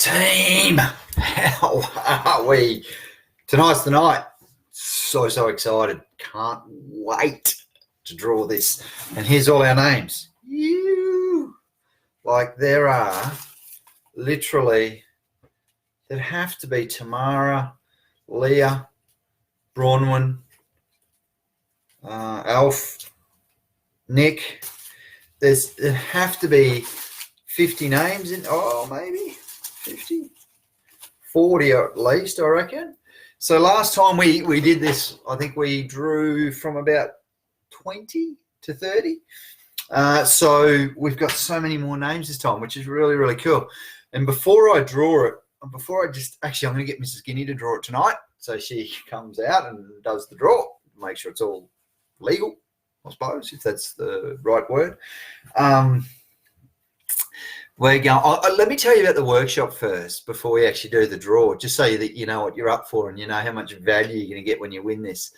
Team, how are we? Tonight's the night. So excited. Can't wait to draw this. And here's all our names. There are literally, there have to be Tamara, Leah, Bronwyn, Alf, Nick. There have to be 50 names in, maybe 50, 40 at least, I reckon. So last time we did this, I think we drew from about 20 to 30. So we've got so many more names this time, which is really, really cool. And before I draw it, I'm going to get Mrs. Guinea to draw it tonight. So she comes out and does the draw, make sure it's all legal, I suppose, if that's the right word. We're going. Let me tell you about the workshop first before we actually do the draw, just so that you know what you're up for and you know how much value you're going to get when you win this.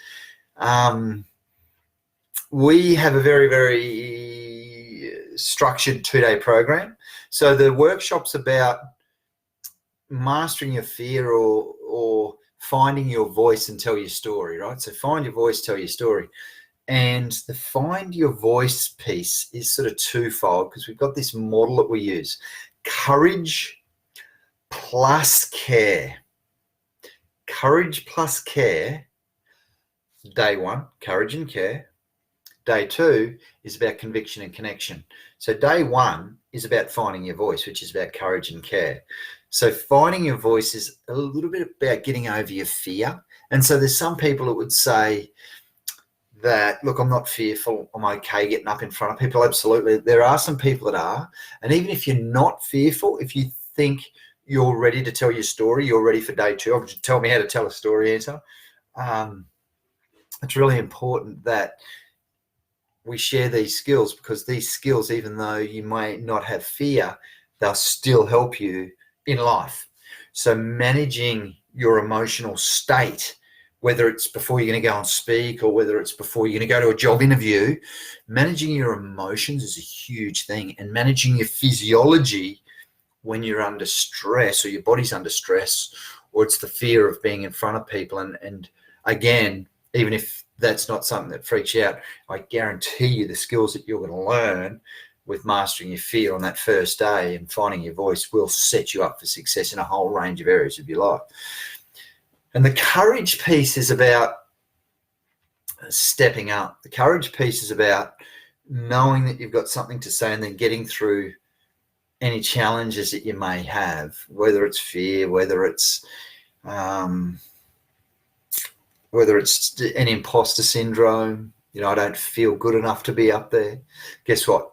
We have a very, very structured 2-day program. So the workshop's about mastering your fear or finding your voice and tell your story, right? So find your voice, tell your story. And the find your voice piece is sort of twofold because we've got this model that we use. Courage plus care. Courage plus care. Day 1, courage and care. Day 2 is about conviction and connection. So day 1 is about finding your voice, which is about courage and care. So finding your voice is a little bit about getting over your fear. And so there's some people that would say that, look, I'm not fearful, I'm okay getting up in front of people. Absolutely. There are some people that are. And even if you're not fearful, if you think you're ready to tell your story, you're ready for day 2, tell me how to tell a story, Answer. It's really important that we share these skills, because these skills, even though you may not have fear, they'll still help you in life. So managing your emotional state, whether it's before you're going to go and speak or whether it's before you're going to go to a job interview, managing your emotions is a huge thing. And managing your physiology when you're under stress or your body's under stress, or it's the fear of being in front of people. And again, even if that's not something that freaks you out, I guarantee you the skills that you're going to learn with mastering your fear on that first day and finding your voice will set you up for success in a whole range of areas of your life. And the courage piece is about stepping up. The courage piece is about knowing that you've got something to say and then getting through any challenges that you may have, whether it's fear, whether it's an imposter syndrome. I don't feel good enough to be up there. Guess what?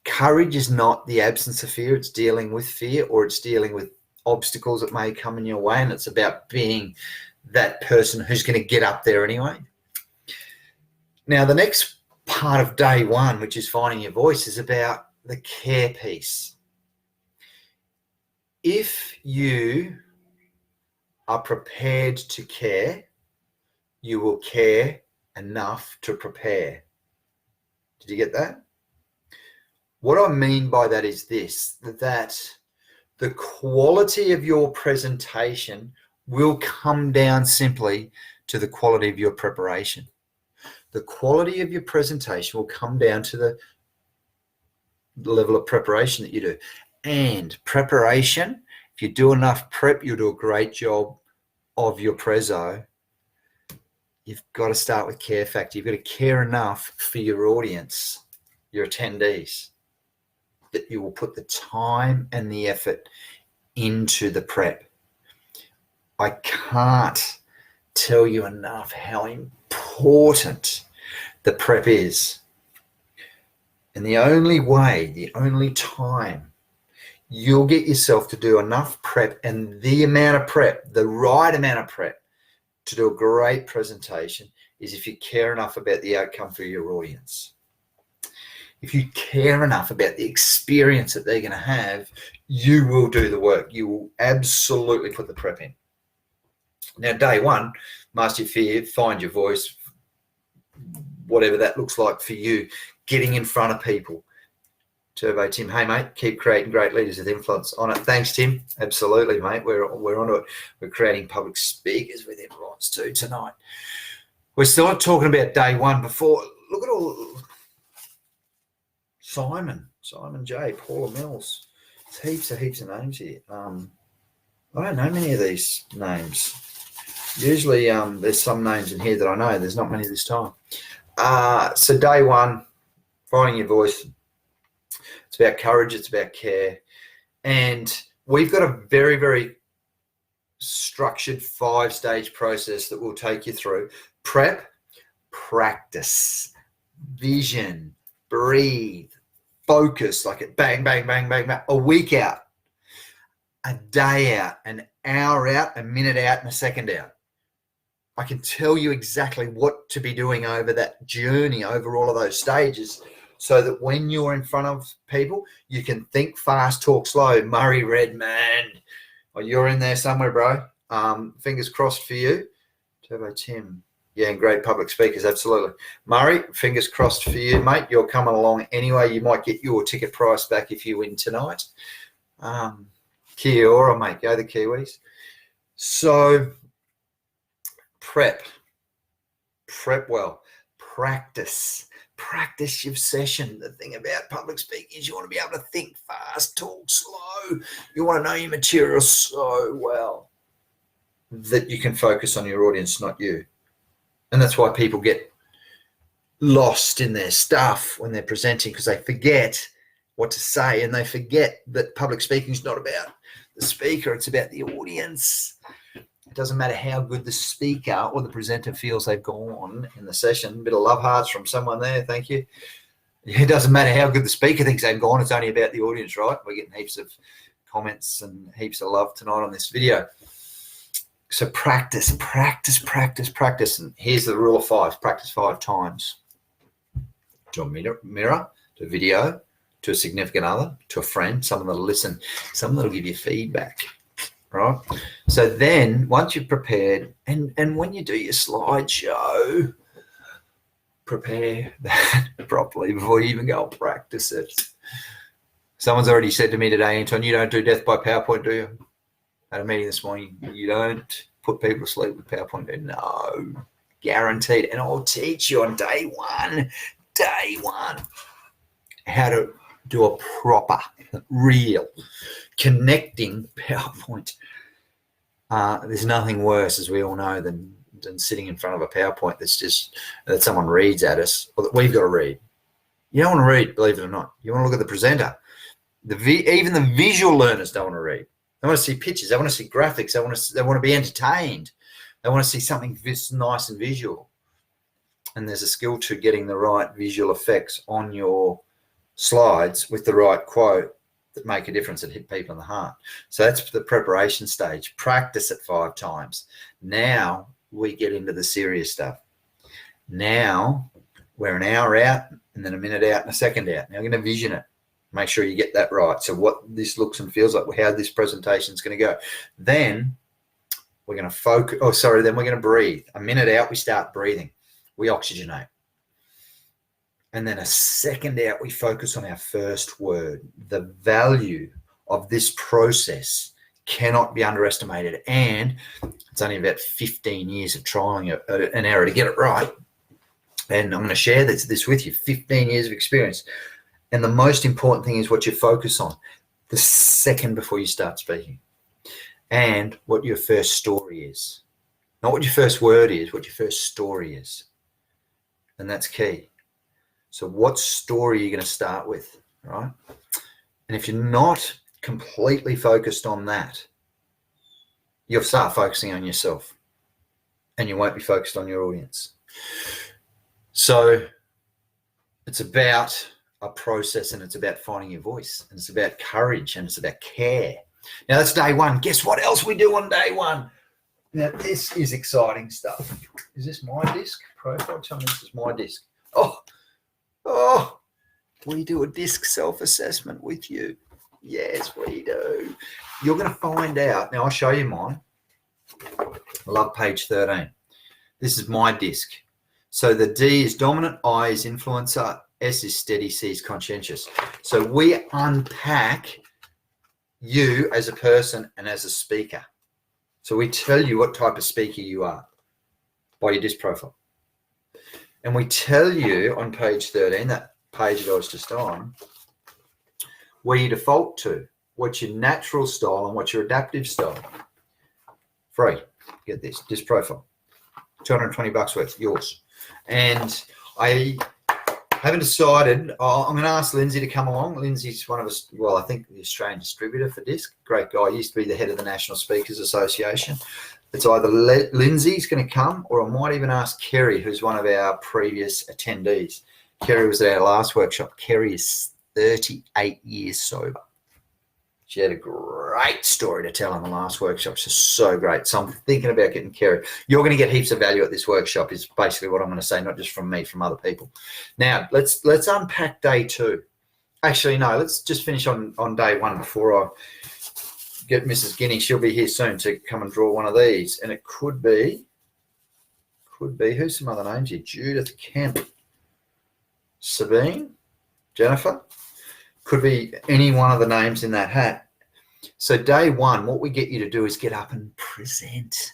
Courage is not the absence of fear. It's dealing with fear, or it's dealing with obstacles that may come in your way, and it's about being that person who's going to get up there anyway. Now, the next part of day 1, which is finding your voice, is about the care piece. If you are prepared to care, you will care enough to prepare. Did you get that? What I mean by that is this, that the quality of your presentation will come down simply to the quality of your preparation. The quality of your presentation will come down to the level of preparation that you do. And preparation, if you do enough prep, you'll do a great job of your prezzo. You've got to start with care factor. You've got to care enough for your audience, your attendees, that you will put the time and the effort into the prep. I can't tell you enough how important the prep is. And the only time you'll get yourself to do enough prep and the amount of prep, the right amount of prep to do a great presentation, is if you care enough about the outcome for your audience. If you care enough about the experience that they're going to have, you will do the work. You will absolutely put the prep in. Now, day 1, master your fear, find your voice, whatever that looks like for you, getting in front of people Turbo Tim. Hey, mate, keep creating great leaders with influence. On it. Thanks, Tim. Absolutely, mate. We're onto it. We're creating public speakers with influence too tonight. We're still talking about day one before. Look at all Simon J, Paula Mills. There's heaps of names here. I don't know many of these names. Usually there's some names in here that I know. There's not many this time. So day one, finding your voice. It's about courage. It's about care. And we've got a very, very structured 5-stage process that we'll take you through. Prep, practice, vision, breathe, focus, like it bang, bang, bang, bang, bang, a week out, a day out, an hour out, a minute out, and a second out. I can tell you exactly what to be doing over that journey, over all of those stages, so that when you're in front of people, you can think fast, talk slow. Murray Redmond, well, you're in there somewhere, bro. Fingers crossed for you. Turbo Tim. Yeah, and great public speakers, absolutely. Murray, fingers crossed for you, mate. You're coming along anyway. You might get your ticket price back if you win tonight. Kia ora, mate. Go the Kiwis. So, prep well. Practice your session. The thing about public speaking is you want to be able to think fast, talk slow. You want to know your material so well that you can focus on your audience, not you. And that's why people get lost in their stuff when they're presenting, because they forget what to say, and they forget that public speaking is not about the speaker, it's about the audience. It doesn't matter how good the speaker or the presenter feels they've gone in the session. A bit of love hearts from someone there, thank you. It doesn't matter how good the speaker thinks they've gone, it's only about the audience, right? We're getting heaps of comments and heaps of love tonight on this video. So practice. And here's the rule of 5, practice 5 times. To a mirror, to a video, to a significant other, to a friend, someone that'll listen, someone that'll give you feedback, right? So then once you've prepared, and when you do your slideshow, prepare that properly before you even go and practice it. Someone's already said to me today, Anton, you don't do death by PowerPoint, do you? At a meeting this morning, you don't put people to sleep with PowerPoint. No, guaranteed. And I'll teach you on day one, how to do a proper, real, connecting PowerPoint. There's nothing worse, as we all know, than sitting in front of a PowerPoint that someone reads at us, or that we've got to read. You don't want to read, believe it or not. You want to look at the presenter. Even the visual learners don't want to read. They want to see pictures. They want to see graphics. They want to be entertained. They want to see something nice and visual. And there's a skill to getting the right visual effects on your slides with the right quote that make a difference, that hit people in the heart. So that's the preparation stage. Practice it 5 times. Now we get into the serious stuff. Now we're an hour out and then a minute out and a second out. Now I'm going to vision it. Make sure you get that right. So what this looks and feels like, how this presentation is going to go. Then we're going to focus. Then we're going to breathe. A minute out, we start breathing. We oxygenate. And then a second out, we focus on our first word. The value of this process cannot be underestimated. And it's only about 15 years of trying an error to get it right. And I'm going to share this with you, 15 years of experience. And the most important thing is what you focus on the second before you start speaking, and what your first story is. Not what your first word is, what your first story is. And that's key. So what story are you going to start with, right? And if you're not completely focused on that, you'll start focusing on yourself and you won't be focused on your audience. So it's about a process, and it's about finding your voice, and it's about courage, and it's about care. Now that's day one. Guess what else we do on day one? Now this is exciting stuff. Is this my disc profile? Tell me this is my disc. Oh, we do a disc self-assessment with you. Yes, we do. You're going to find out. Now I'll show you mine. I love page 13. This is my disc. So the D is dominant, I is influencer, S is steady, C is conscientious. So we unpack you as a person and as a speaker. So we tell you what type of speaker you are by your DISC profile. And we tell you on page 13, that page that I was just on, where you default to, what's your natural style and what's your adaptive style. Free. Get this, DISC profile. $220 worth, yours. And I haven't decided. I'm going to ask Lindsay to come along. Lindsay's one of us, well, I think the Australian distributor for DISC. Great guy. Used to be the head of the National Speakers Association. It's either Lindsay's going to come, or I might even ask Kerry, who's one of our previous attendees. Kerry was at our last workshop. Kerry is 38 years sober. She had a great story to tell in the last workshop. She's so great. So I'm thinking about getting Kerry. You're going to get heaps of value at this workshop is basically what I'm going to say, not just from me, from other people. Now, let's unpack day 2. Actually, no, let's just finish on day 1 before I get Mrs. Guinea. She'll be here soon to come and draw one of these. And it could be, who's some other names here? Judith Kemp, Sabine, Jennifer. Could be any one of the names in that hat. So day 1, what we get you to do is get up and present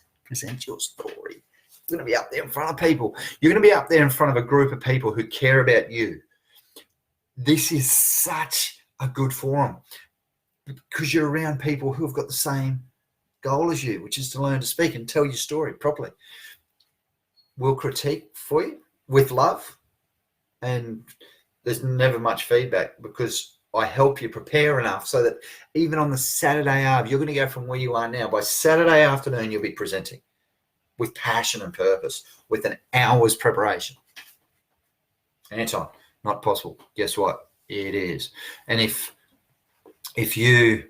your story. You're going to be up there in front of people. You're going to be up there in front of a group of people who care about you. This is such a good forum because you're around people who have got the same goal as you, which is to learn to speak and tell your story properly. We'll critique for you with love, and there's never much feedback because I help you prepare enough so that even on the Saturday afternoon, you're going to go from where you are now. By Saturday afternoon, you'll be presenting with passion and purpose, with an hour's preparation. Anton, not possible. Guess what? It is. And if you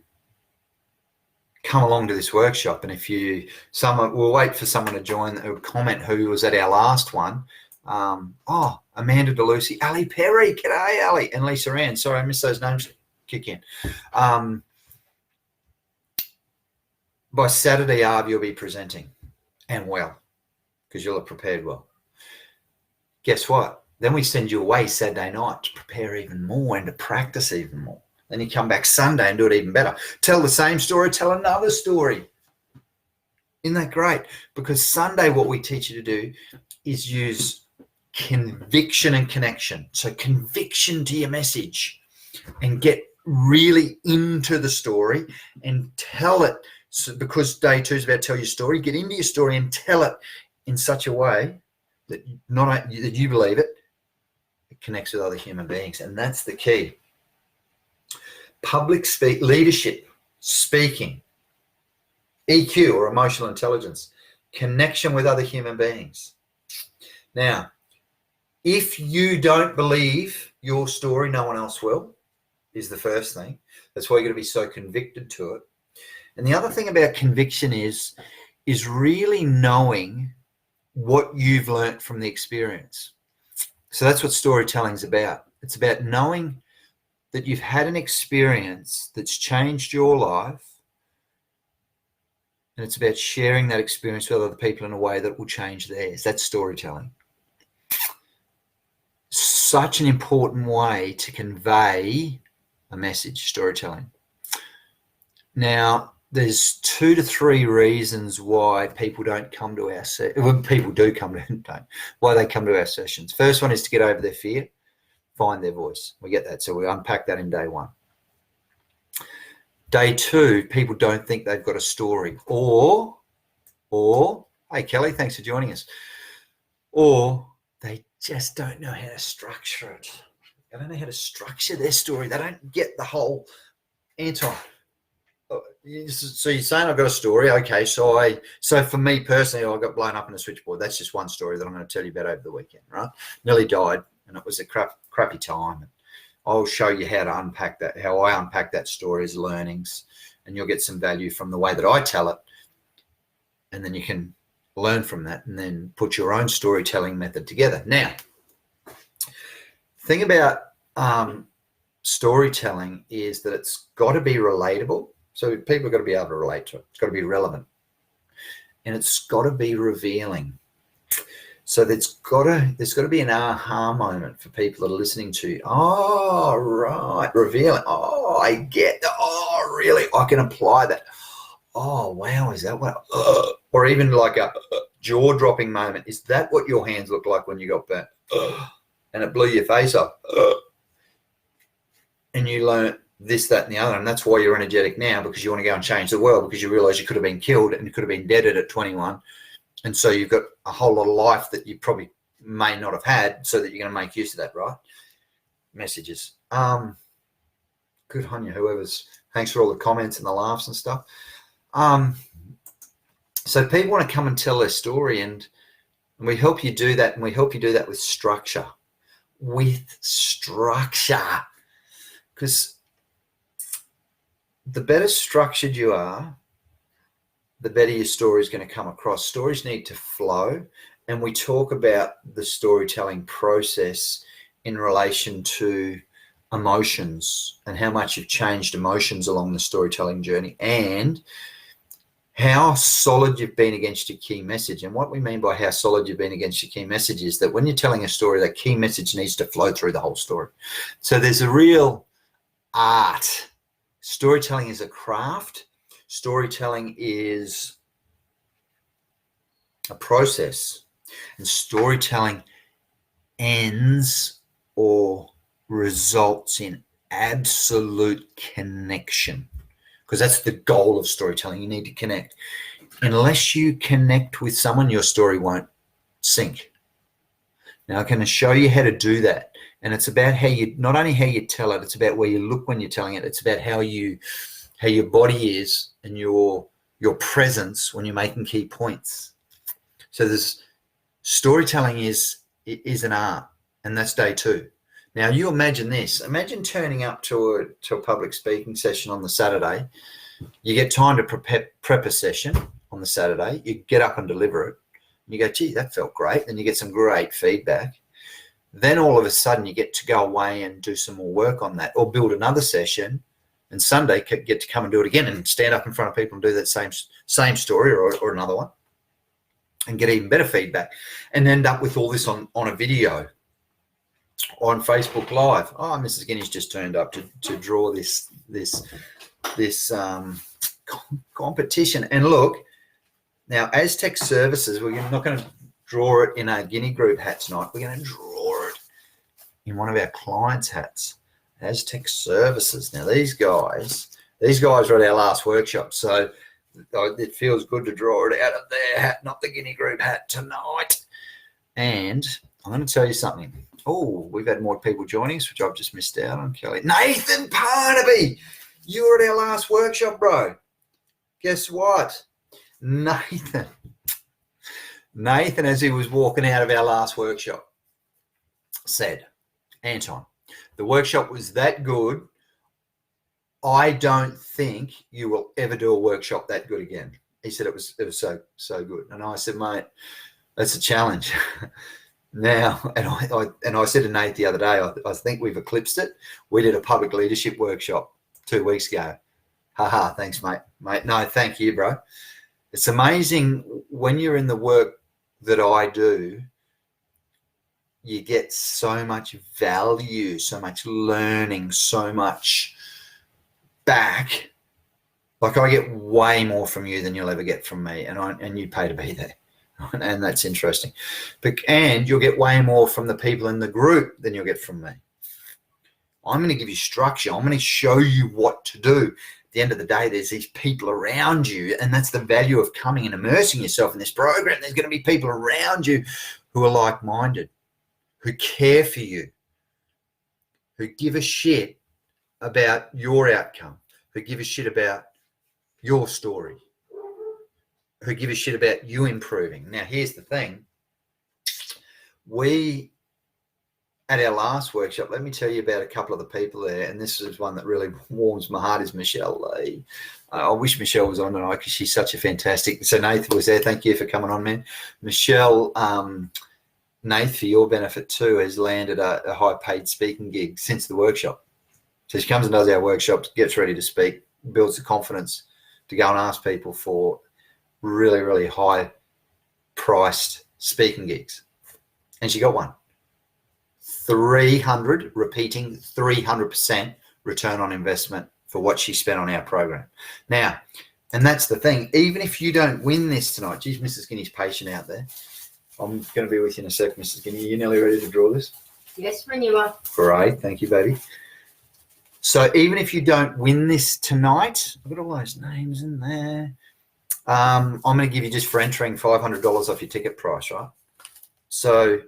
come along to this workshop, and we'll wait for someone to join or comment who was at our last one. Amanda DeLucy, Ali Perry, g'day Ali, and Lisa Ann. Sorry, I missed those names. Kick in. By Saturday Arb, you'll be presenting, and well, because you'll have prepared well. Guess what? Then we send you away Saturday night to prepare even more and to practice even more. Then you come back Sunday and do it even better. Tell the same story, tell another story. Isn't that great? Because Sunday, what we teach you to do is use conviction and connection. So conviction to your message and get really into the story and tell it. So because day 2 is about tell your story, get into your story and tell it in such a way that that you believe it connects with other human beings. And that's the key. Public leadership, speaking, EQ or emotional intelligence, connection with other human beings. Now, if you don't believe your story, no one else will, is the first thing. That's why you're going to be so convicted to it. And the other thing about conviction is really knowing what you've learnt from the experience. So that's what storytelling is about. It's about knowing that you've had an experience that's changed your life, and it's about sharing that experience with other people in a way that will change theirs. That's storytelling. Such an important way to convey a message, storytelling. Now, there's 2 to 3 reasons why people don't come to our people do come to why they come to our sessions. First one is to get over their fear, find their voice. We get that, so we unpack that in day 1. Day 2, people don't think they've got a story, or hey Kelly, thanks for joining us. Or they just don't know how to structure it. They don't know how to structure their story. They don't get the whole Anton. So you're saying I've got a story, okay? So for me personally, I got blown up in a switchboard. That's just one story that I'm going to tell you about over the weekend, right? Nearly died, and it was a crappy time. I'll show you how to unpack that, how I unpack that story as learnings, and you'll get some value from the way that I tell it, and then you can learn from that and then put your own storytelling method together. Now, thing about storytelling is that it's got to be relatable. So people have got to be able to relate to it. It's got to be relevant. And it's got to be revealing. So there's got to be an aha moment for people that are listening to you. Oh, right, revealing. Oh, I get that. Oh, really? I can apply that. Oh, wow, is that what? Or even like a jaw-dropping moment. Is that what your hands look like when you got burnt? And it blew your face off. And you learn this, that, and the other. And that's why you're energetic now, because you want to go and change the world, because you realize you could have been killed and you could have been deaded at 21. And so you've got a whole lot of life that you probably may not have had, so that you're going to make use of that, right? Messages. Good on you, whoever's. Thanks for all the comments and the laughs and stuff. So people want to come and tell their story, and we help you do that, and we help you do that with structure. Because the better structured you are, the better your story is going to come across. Stories need to flow, and we talk about the storytelling process in relation to emotions and how much you've changed emotions along the storytelling journey, and how solid you've been against your key message. And what we mean by how solid you've been against your key message is that when you're telling a story, that key message needs to flow through the whole story. So there's a real art. Storytelling is a craft. Storytelling is a process. And storytelling ends or results in absolute connection. Because that's the goal of storytelling. You need to connect. Unless you connect with someone, your story won't sink. Now, I'm going to show you how to do that. And it's about how you, not only how you tell it, it's about where you look when you're telling it. It's about how your body is and your presence when you're making key points. So there's storytelling is an art, and that's day 2. Now, you imagine this. Imagine turning up to a public speaking session on the Saturday. You get time to prep a session on the Saturday. You get up and deliver it. And you go, gee, that felt great. And you get some great feedback. Then all of a sudden you get to go away and do some more work on that, or build another session. And Sunday get to come and do it again and stand up in front of people and do that same story or another one and get even better feedback, and end up with all this on a video on Facebook Live. Oh, Mrs. Guinness just turned up to draw this competition. And look, now Aztec Services, we're not going to draw it in our Guinea Group hat tonight. We're going to draw it in one of our clients' hats. Aztec Services. Now these guys were at our last workshop, so it feels good to draw it out of their hat, not the Guinea Group hat tonight. And I'm going to tell you something. Oh, we've had more people joining us, which I've just missed out on, Kelly. Nathan Parnaby, you were at our last workshop, bro. Guess what? Nathan, as he was walking out of our last workshop, said, Anton, the workshop was that good. I don't think you will ever do a workshop that good again. He said it was so good. And I said, mate, that's a challenge. Now, and I said to Nate the other day, I think we've eclipsed it. We did a public leadership workshop 2 weeks ago. Haha, thanks, mate. No, thank you, bro. It's amazing when you're in the work that I do, you get so much value, so much learning, so much back. Like I get way more from you than you'll ever get from me, and you pay to be there. And that's interesting. And you'll get way more from the people in the group than you'll get from me. I'm going to give you structure. I'm going to show you what to do. At the end of the day, there's these people around you, and that's the value of coming and immersing yourself in this program. There's going to be people around you who are like-minded, who care for you, who give a shit about your outcome, who give a shit about your story, who give a shit about you improving. Now, here's the thing. At our last workshop, let me tell you about a couple of the people there, and this is one that really warms my heart, is Michelle Lee. I wish Michelle was on tonight because she's such a fantastic. So Nathan was there. Thank you for coming on, man. Michelle, Nath, for your benefit too, has landed a high-paid speaking gig since the workshop. So she comes and does our workshops, gets ready to speak, builds the confidence to go and ask people for really, really high-priced speaking gigs. And she got one. 300, repeating 300% return on investment for what she spent on our program. Now, and that's the thing, even if you don't win this tonight, geez, Mrs. Skinny's patient out there. I'm going to be with you in a sec, Mrs. Skinny. Are you nearly ready to draw this? Yes, when you are. Great, thank you, baby. So even if you don't win this tonight, I've got all those names in there. I'm going to give you, just for entering, $500 off your ticket price, right? So,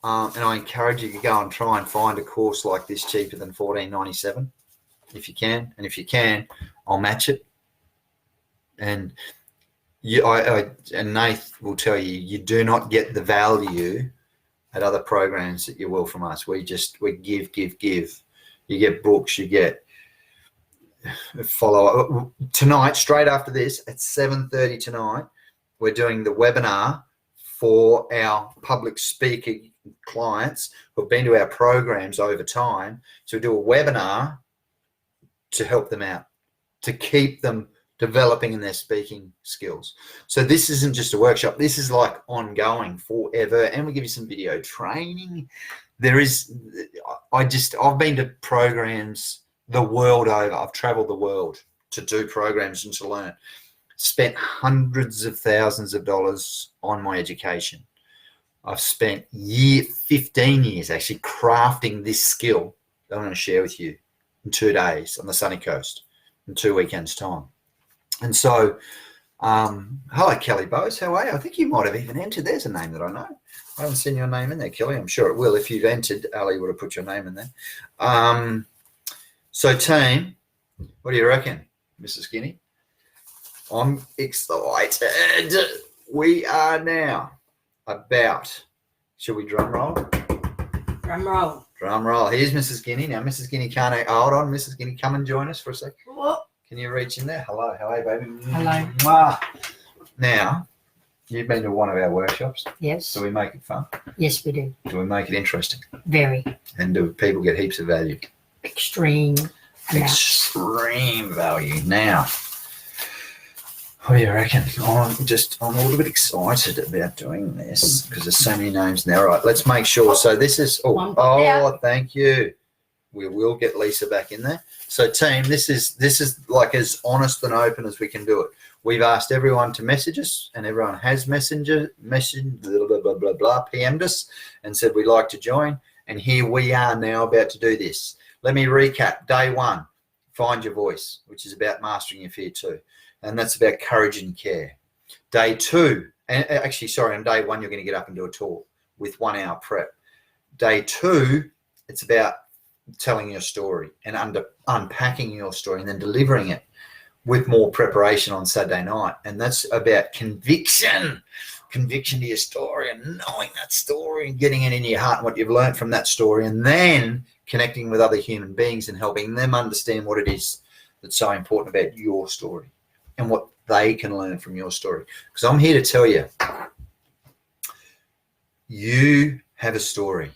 and I encourage you to go and try and find a course like this cheaper than $14.97 if you can. And if you can, I'll match it. And and Nath will tell you, you do not get the value at other programs that you will from us. We give. You get books, you get follow-up. Tonight, straight after this, at 7:30 tonight, we're doing the webinar for our public speaker clients who've been to our programs over time. So we do a webinar to help them out, to keep them developing in their speaking skills. So this isn't just a workshop. This is like ongoing forever. And we give you some video training. I've been to programs the world over. I've traveled the world to do programs and to learn. Spent hundreds of thousands of dollars on my education. I've spent 15 years actually crafting this skill that I'm going to share with you in 2 days on the sunny coast in 2 weekends' time. And so, hello, Kelly Bose. How are you? I think you might have even entered. There's a name that I know. I haven't seen your name in there, Kelly. I'm sure it will. If you've entered, Ali would have put your name in there. So, team, what do you reckon, Mrs. Skinny? I'm excited. We are now about, should we drum roll? Drum roll. Drum roll. Here's Mrs. Skinny. Now, Mrs. Skinny can't, hold on, Mrs. Skinny, come and join us for a sec. What? Can you reach in there? Hello. How are you, baby? Hello. Mwah. Now, you've been to one of our workshops. Yes. Do we make it fun? Yes, we do. Do we make it interesting? Very. And do people get heaps of value? Extreme amounts. Extreme value. Now, what do you reckon? I'm a little bit excited about doing this because there's so many names now. Right, let's make sure. So this is, thank you. We will get Lisa back in there. So team, this is like as honest and open as we can do it. We've asked everyone to message us, and everyone has PM'd us and said we'd like to join. And here we are now about to do this. Let me recap. Day 1, find your voice, which is about mastering your fear 2. And that's about courage and care. Day 2, and actually, sorry, on day 1, you're going to get up and do a talk with 1 hour prep. Day 2, it's about telling your story and unpacking your story and then delivering it with more preparation on Saturday night. And that's about conviction to your story and knowing that story and getting it in your heart and what you've learned from that story, and then connecting with other human beings and helping them understand what it is that's so important about your story and what they can learn from your story. Because I'm here to tell you, you have a story.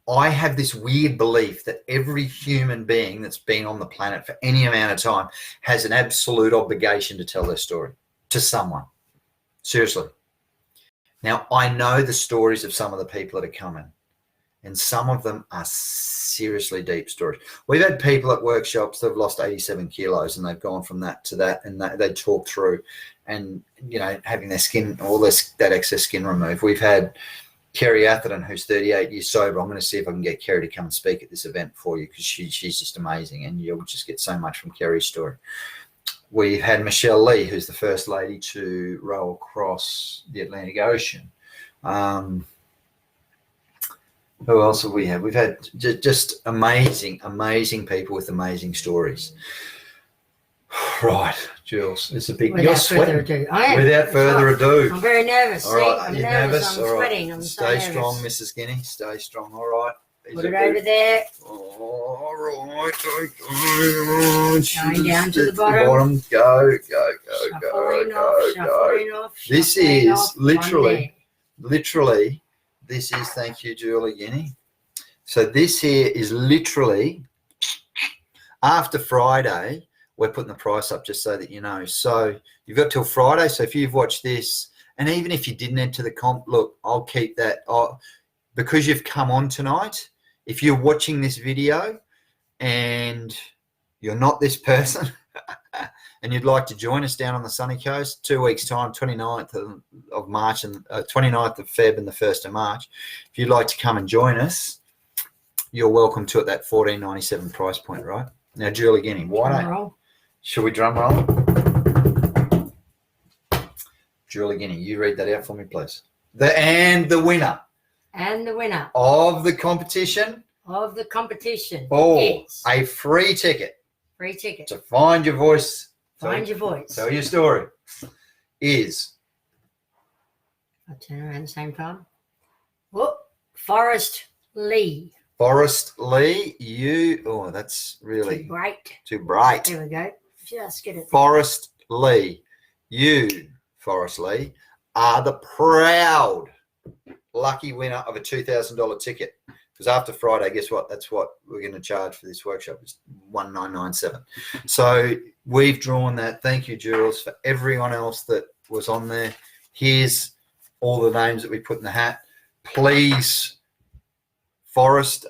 I have this weird belief that every human being that's been on the planet for any amount of time has an absolute obligation to tell their story to someone. Seriously. Now, I know the stories of some of the people that are coming, and some of them are seriously deep stories. We've had people at workshops that have lost 87 kilos and they've gone from that to that, and they talk through and, you know, having their skin, all that excess skin removed. We've had Kerry Atherton, who's 38 years sober. I'm going to see if I can get Kerry to come and speak at this event for you because she's just amazing, and you'll just get so much from Kerry's story. We've had Michelle Lee, who's the first lady to row across the Atlantic Ocean. Who else have we had? We've had just amazing people with amazing stories. Right, Jules, it's a big. Without further ado, Without further ado, I'm very nervous. All right, I'm you're nervous. I'm all right. sweating. I'm Stay so strong, nervous. Mrs. Skinny. Stay strong. All right. Put it over there. All right. Going down to the bottom. Go. Shuffling off. This shuffling is off. literally. This is. Thank you, Julie Guinea. So this here is literally after Friday. We're putting the price up just so that you know. So you've got till Friday. So if you've watched this, and even if you didn't enter the comp, look, I'll keep that. because you've come on tonight, if you're watching this video and you're not this person and you'd like to join us down on the sunny coast, 2 weeks time, 29th of March and 29th of Feb and the 1st of March, if you'd like to come and join us, you're welcome to at that $14.97 price point, right? Now, Julie Guinea, should we drum roll? Julie Guinea, you read that out for me, please. The winner. And the winner of the competition. Is a free ticket. Free ticket. To Find Your Voice. Find Your Voice. Tell your story. Is. I'll turn around at the same time. Whoop. Forrest Lee. Forrest Lee, that's really too bright. Too bright. There we go. Just get it. Forrest Lee, Forrest Lee, are the proud lucky winner of a $2,000 ticket. Because after Friday, guess what? That's what we're going to charge for this workshop. It's $1,997. So we've drawn that. Thank you, Jules, for everyone else that was on there. Here's all the names that we put in the hat. Please, Forrest,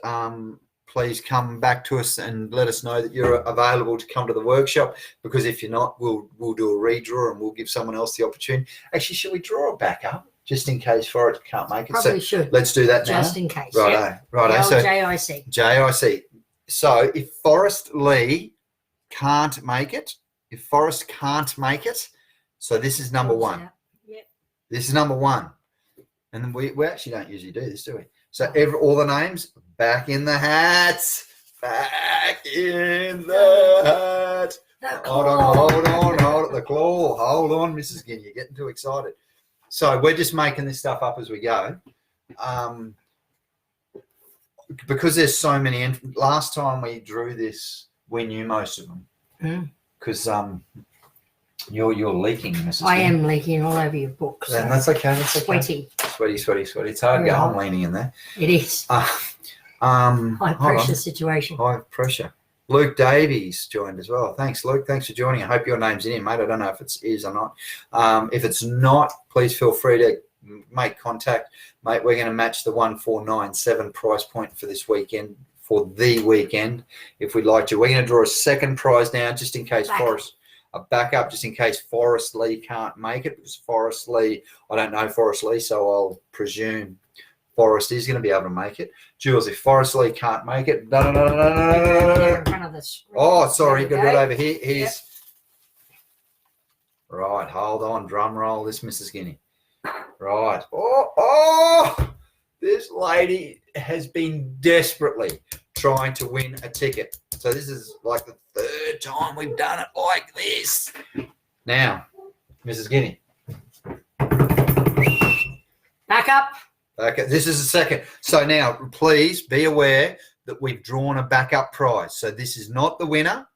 please come back to us and let us know that you're available to come to the workshop, because if you're not, we'll do a redraw and we'll give someone else the opportunity. Actually, should we draw a backup just in case Forrest can't make it? Probably should. Let's do that now. Just in case. Righto. So JIC. So if Forrest Lee can't make it, so this is number one. Yep. This is number one. And then we actually don't usually do this, do we? So all the names back in the hats. Back in the hat. Hold on. The claw. Hold on, Mrs. Guinea. You're getting too excited. So we're just making this stuff up as we go. Because there's so many. Last time we drew this, we knew most of them. Because you're leaking, Mrs. I am leaking all over your books. Yeah, that's okay. That's Sweaty. Sweaty. It's hard to get home leaning in there. It is. High pressure situation. High pressure. Luke Davies joined as well. Thanks, Luke. Thanks for joining. I hope your name's in here, mate. I don't know if it is or not. If it's not, please feel free to make contact. Mate, we're going to match the 1497 price point for this weekend, for the weekend, if we'd like to. We're going to draw a second prize now, just in case a backup, just in case Forrest Lee can't make it, because Forrest Lee, I don't know Forrest Lee, so I'll presume Forrest is going to be able to make it. Jules, if Forrest Lee can't make it, no. Oh, sorry, got it over here. Here's right. Hold on, drum roll. This Mrs. Guinea. Right. Oh! This lady has been desperately trying to win a ticket. So this is like the third time we've done it like this. Now, Mrs. Guinea. Back up. Okay, this is the second. So now, please be aware that we've drawn a backup prize. So this is not the winner.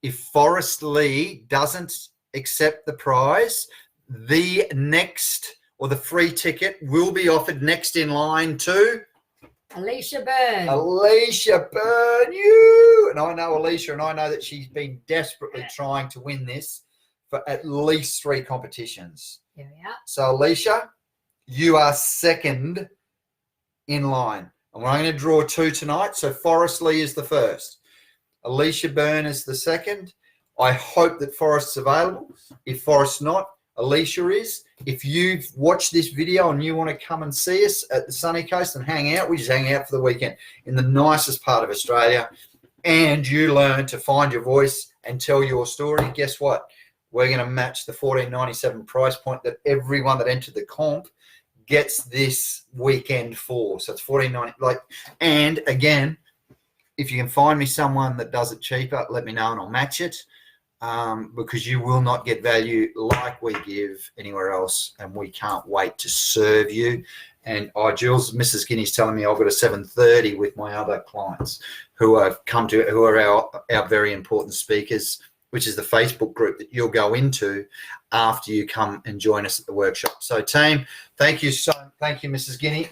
If Forrest Lee doesn't accept the prize, the next or the free ticket will be offered next in line to Alicia Byrne. Alicia Byrne, you. And I know Alicia, and I know that she's been desperately trying to win this for at least 3 competitions. Here we are. So Alicia, you are second in line. And we're going to draw 2 tonight. So Forrest Lee is the first. Alicia Byrne is the second. I hope that Forrest's available. If Forrest's not, Alicia is. If you've watched this video and you want to come and see us at the sunny coast and hang out, we just hang out for the weekend in the nicest part of Australia, and you learn to find your voice and tell your story, guess what? We're going to match the $14.97 price point that everyone that entered the comp gets this weekend for. So it's $14.90. And again, if you can find me someone that does it cheaper, let me know and I'll match it. Because you will not get value like we give anywhere else, and we can't wait to serve you. And Jules, Mrs. Guinea's telling me I've got a 7:30 with my other clients who are our very important speakers, which is the Facebook group that you'll go into after you come and join us at the workshop. So team, thank you, Mrs. Guinea.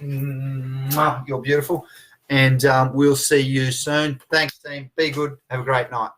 You're beautiful. And we'll see you soon. Thanks, team. Be good. Have a great night.